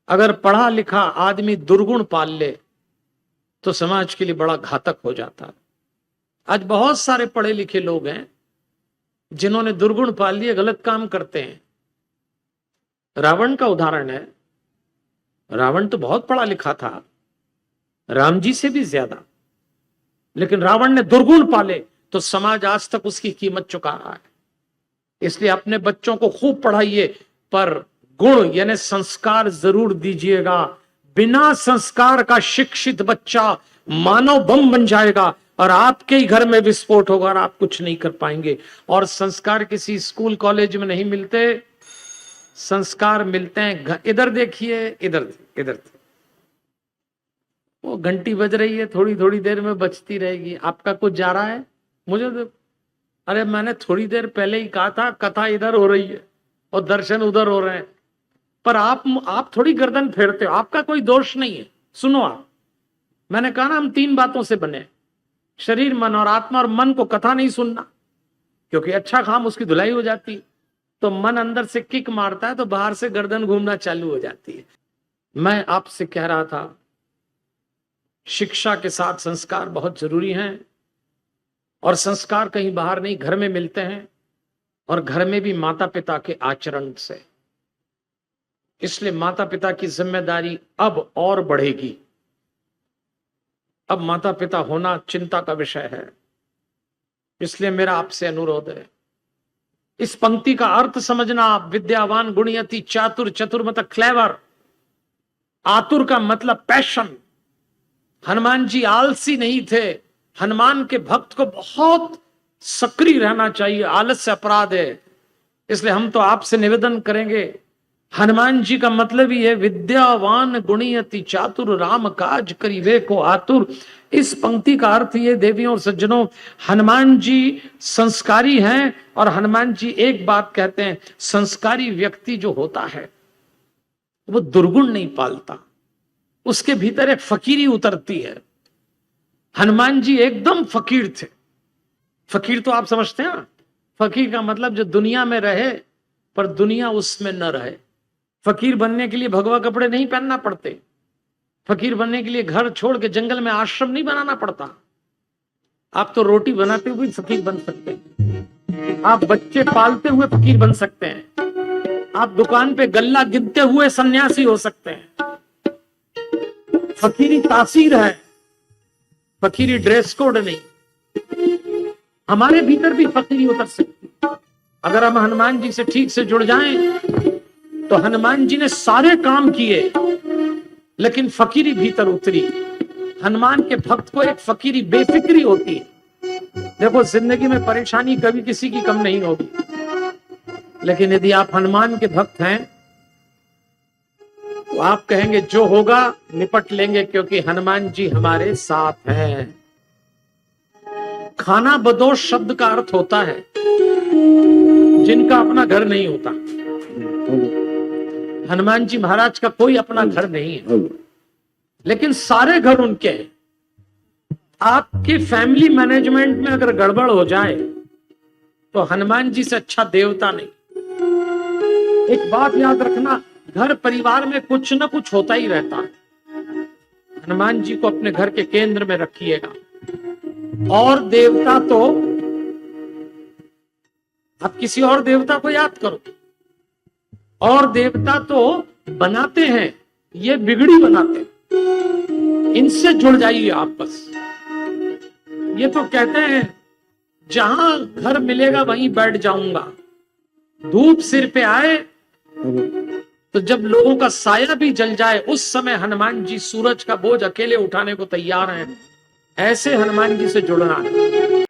अगर पढ़ा लिखा आदमी दुर्गुण पाल ले तो समाज के लिए बड़ा घातक हो जाता है। आज बहुत सारे पढ़े लिखे लोग हैं जिन्होंने दुर्गुण पाल लिए, गलत काम करते हैं। रावण का उदाहरण है। रावण तो बहुत पढ़ा लिखा था, राम जी से भी ज्यादा, लेकिन रावण ने दुर्गुण पाले तो समाज आज तक उसकी कीमत चुका रहा है। इसलिए अपने बच्चों को खूब पढ़ाइए, पर गुण यानी संस्कार जरूर दीजिएगा। बिना संस्कार का शिक्षित बच्चा मानव बम बन जाएगा और आपके ही घर में विस्फोट होगा और आप कुछ नहीं कर पाएंगे। और संस्कार किसी स्कूल कॉलेज में नहीं मिलते, संस्कार मिलते हैं। इधर देखिए, इधर इधर वो घंटी बज रही है, थोड़ी थोड़ी देर में बजती रहेगी। आपका कुछ जा रहा है? मुझे तो, अरे मैंने थोड़ी देर पहले ही कहा था कथा इधर हो रही है और दर्शन उधर हो रहे हैं, पर आप थोड़ी गर्दन फेरते हो। आपका कोई दोष नहीं है। सुनो, आप, मैंने कहा ना हम 3 बातों से बने, शरीर मन और आत्मा। और मन को कथा नहीं सुनना, क्योंकि अच्छा काम उसकी धुलाई हो जाती है। तो मन अंदर से किक मारता है तो बाहर से गर्दन घूमना चालू हो जाती है। मैं आपसे कह रहा था, शिक्षा के साथ संस्कार बहुत जरूरी हैं, और संस्कार कहीं बाहर नहीं, घर में मिलते हैं, और घर में भी माता पिता के आचरण से। इसलिए माता पिता की जिम्मेदारी अब और बढ़ेगी। अब माता पिता होना चिंता का विषय है। इसलिए मेरा आपसे अनुरोध है, इस पंक्ति का अर्थ समझना। विद्यावान गुणयति चातुर, चतुर मतलब क्लेवर, आतुर का मतलब पैशन। हनुमान जी आलसी नहीं थे। हनुमान के भक्त को बहुत सक्रिय रहना चाहिए, आलस से अपराध है। इसलिए हम तो आपसे निवेदन करेंगे, हनुमान जी का मतलब ही है विद्यावान गुणयति चातुर, राम काज करिवे को आतुर। इस पंक्ति का अर्थ ये देवियों और सज्जनों, हनुमान जी संस्कारी हैं। और हनुमान जी एक बात कहते हैं, संस्कारी व्यक्ति जो होता है वो दुर्गुण नहीं पालता, उसके भीतर एक फकीरी उतरती है। हनुमान जी एकदम फकीर थे। फकीर तो आप समझते हैं ना, फकीर का मतलब जो दुनिया में रहे पर दुनिया उसमें न रहे। फकीर बनने के लिए भगवा कपड़े नहीं पहनना पड़ते। फकीर बनने के लिए घर छोड़ के जंगल में आश्रम नहीं बनाना पड़ता। आप तो रोटी बनाते हुए फकीर बन सकते हैं, आप बच्चे पालते हुए फकीर बन सकते हैं, आप दुकान पे गल्ला गिनते हुए सन्यासी हो सकते हैं। फकीरी तासीर है, फकीरी ड्रेस कोड नहीं। हमारे भीतर भी फकीरी उतर सकती है अगर हम हनुमान जी से ठीक से जुड़ जाएं। तो हनुमान जी ने सारे काम किए, लेकिन फकीरी भीतर उतरी। हनुमान के भक्त को एक फकीरी बेफिक्री होती है। देखो, जिंदगी में परेशानी कभी किसी की कम नहीं होगी, लेकिन यदि आप हनुमान के भक्त हैं तो आप कहेंगे जो होगा निपट लेंगे, क्योंकि हनुमान जी हमारे साथ हैं। खाना बदोश शब्द का अर्थ होता है जिनका अपना घर नहीं होता। हनुमान जी महाराज का कोई अपना घर नहीं है, लेकिन सारे घर उनके हैं। आपकी फैमिली मैनेजमेंट में अगर गड़बड़ हो जाए तो हनुमान जी से अच्छा देवता नहीं। एक बात याद रखना, घर परिवार में कुछ ना कुछ होता ही रहता है। हनुमान जी को अपने घर के केंद्र में रखिएगा। और देवता तो आप किसी और देवता को याद करो। और देवता तो बनाते हैं, ये बिगड़ी बनाते हैं। इनसे जुड़ जाइए आप बस। ये तो कहते हैं जहां घर मिलेगा वहीं बैठ जाऊंगा। धूप सिर पे आए तो जब लोगों का साया भी जल जाए, उस समय हनुमान जी सूरज का बोझ अकेले उठाने को तैयार हैं। ऐसे हनुमान जी से जुड़ना है।